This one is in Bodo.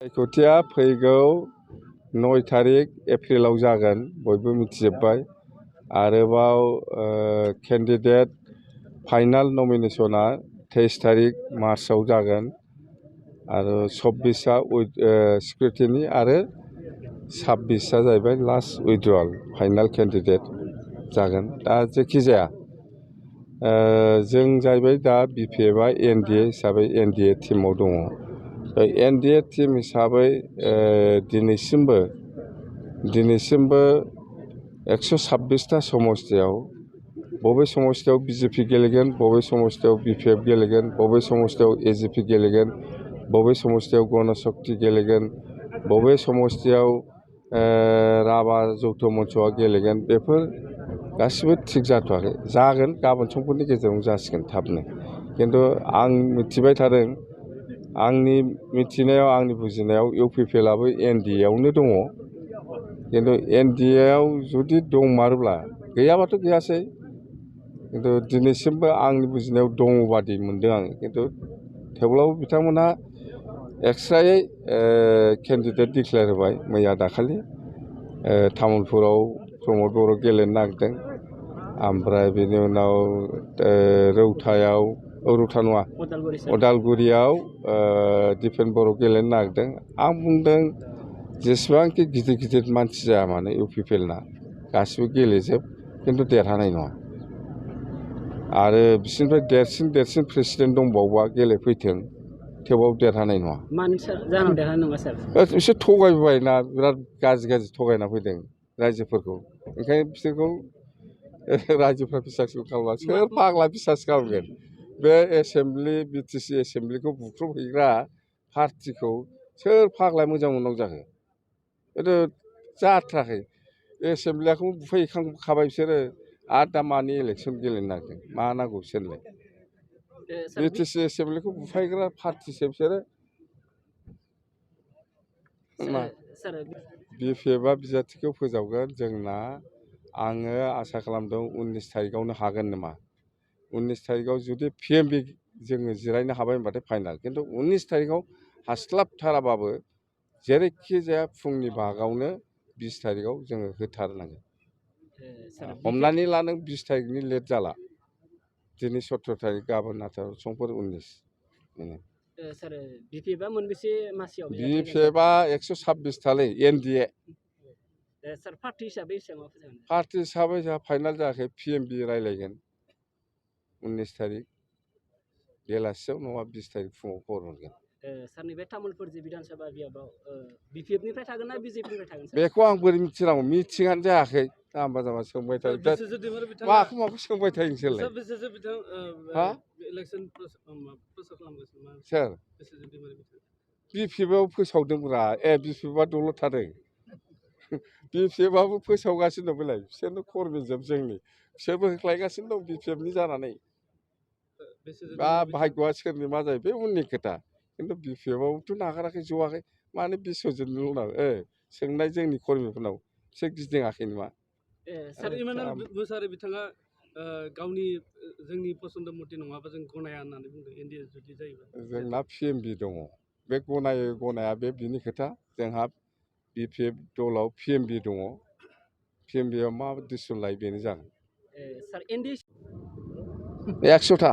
सायख'थिया फैगौ 9 तारिख एप्रिलाव जागोन बयबो मिथिजोब्बाय। आरोबाव केन्डिडेट फाइनाल नमिनेसना 23 तारिख मार्चआव जागोन आरो 24आ स्क्रुटिनि आरो 26आ जाहैबाय लास्ट उइड्रल फाइनाल केन्डिडेट जागोन। दा जेखिजाया जों जाहैबाय दा बिपिएफआ एनडिए हिसाबै एनडिए टिमाव दङ। एनडिए टिम हिसाबै दिनैसिमबो 126टा समस्तियाव बबे समस्तियाव बिजेपि गेलेगोन, बबे समस्तियाव बिपिएफ गेलेगोन, बबे समस्तियाव एजिपि गेलेगोन, बबे समस्तियाव गणशक्ति गेलेगोन, बबे समस्तियाव राभा जौथ मन्चआ गेलेगोन, बेफोर गासिबो थिग जाथ'वाखै। जागोन, गाबोन समफोरनि गेजेरावनो जासिगोन थाबनो। खिन्थु आं मिथिबाय थादों, आंनि मिथिनायाव आंनि बुजिनायाव इउपिपिएलआबो एनडिएआवनो दङ। खिन्थु एनडिएआव जुदि दंमारोब्ला, गैयाबाथ' गैयासै, खिन्थु दिनैसिमबो आंनि बुजिनायाव दङ बादि मोनदों आङो। खिन्थु थेवब्लाबो बिथांमोनहा एक्सट्रायै केन्डिडेट डिक्लेयार होबाय मैया दाखालि। तामुलपुराव प्रमद बर' गेलेनो नागिरदों, ओमफ्राय बेनि उनाव रौतायाव रौता नङा उदालगुरियाव दिपेन बर' गेलेनो नागिरदों। आं बुंदों जेसेबांखि गिदिर गिदिर मानसि जाया मानो इउपिपिएलना गासिबो गेलेजोब, खिन्थु देरहानाय नङा। आरो बिसोरनिफ्राय देरसिन प्रेसिडेन्ट दंबावोबा गेलेफैथों, थेवबाबो देरहानाय नङा। मानि जाहोनाव देरहानाय नङा सार? बिसोर थगायबायना, बिराद गाज्रि थगायना फैदों रायजोफोरखौ। ओंखायनो बिसोरखौ रायजोफ्रा बिसास खालामा। सोर फाग्ला बिसास खालामगोन? बे एसेमब्लि बिटिसि एसेमब्लिखौ बुख्रुबहैग्रा पार्टिखौ सोर फाग्ला मोजां मोननांगौ जाखो? खिन्थु जाथ्राखै। एसेमब्लिखौ बुफायहैखांखाबाय बिसोरो, आरो दा मानि इलेक्सन गेलेनो नागिरदों? मा नांगौ बिसोरलाय? बिटिसि एसेमब्लिखौ बुफायग्रा पार्टिसो बिसोरो। बिपिएफआ बिजाथिखौ फोजावगोन जोंना। आङो आसा खालामदों 19 तारिखआवनो हागोन नामा। 19 तारिखआव जुदि पिएमबि जोङो जिरायनो हाबाय होनबाथाय फाइनाल। खिन्थु 19 तारिखआव हास्लाबथाराबाबो जेरैखि जाया फुंनि भागआवनो 20 तारिखआव जोङो होथारनांगोन। हमनानै ला नों 20 तारिखनि लेट जाला, दिनै 17 तारिख, गाबोन 18, समफोर 19। सार बिपिएफआ मोनबेसे मासियाव? बिपिएफआ 126 थालै एनडिए। सार पार्टि हिसाबै पार्टि हिसाबै जोंहा फाइनाल जायाखै। पिएमबि रायलायगोन 19 तारिख बेलासियाव, नङा 20 तारिख फुङाव खबर हरगोन। सारनि बे तामुलपुर जि बिधान सभा बियाबाव बिपिएफनिफ्राय थागोन ना बिजेपिनिफ्राय थागोन? बेखौ आं बोरै मिथिनांगौ? मिथिङानो जायाखै। जाम्बा जाम्बा सोंबाय थायो। माखौ सोंबाय थायो नोंसोरलाय? सोर? बिपिएफआव फोसावदोंब्रा। बिपिएफआ दलद थादों। बिपिएफआबो फोसावगासिनो दं। बेलाय बिसोरनो कर्मिजोब जोंनि, बिसोरबो होख्लायगासिनो दं बिपिएफनि जानानै। दा भाग्यआ सोरनि मा जायो बे उननि खोथा। खिन्थु बिपिएफआवथ' नागाराखै, जवाखै। मानो बिस्वजितल' सोंनाय जोंनि कर्मिफोरनाव, बिसोर गिदिङाखै नामा? सार इमानुएल मुसाहारि बिथाङा गावनि जोंनि पसन्द मथे नङाबा जों गनाया होननानै बुंदों एनडिए जुदि जायोबा। जोंना पिएमबि दङ। बे गनाया बे बिनि खोथा। जोंहा बिपिएफ दलाव पिएमबि दङ। पिएमबिआव मा डिसिसन लायो बेनो जागोन। 100टा।